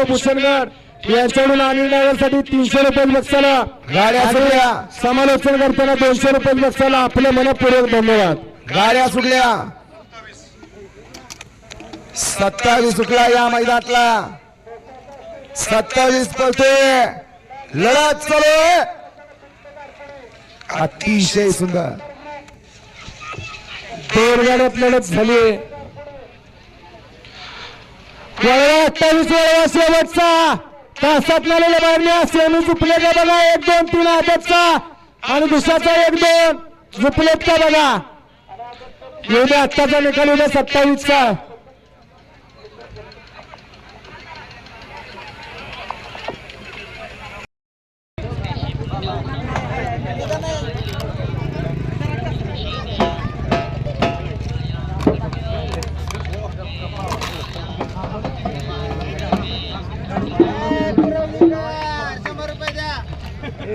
भूषणगड यांच्याकडून अनिल ड्रायव्हरसाठी 300 रुपये बक्षाला गाड्या सुटल्या समालोचन करताना 200 रुपये बक्षाला आपले मनपूर्वक धन्यवाद। गाड्या सुटल्या 27 सुटला या मैदानातला 27 पळतोय लढत चालू आहे अतिशय सुंदर 2 गाड्यात लढत झाली 28 वळवा शेवटचा तासात आलेल्या बाहेरने सेमी झुपले का बघा 1 2 3 आदतचा आणि दुसऱ्याचा 1 2 झुपलेत का बघा येऊ दे आत्ताचा निकाल उद्या 27 चा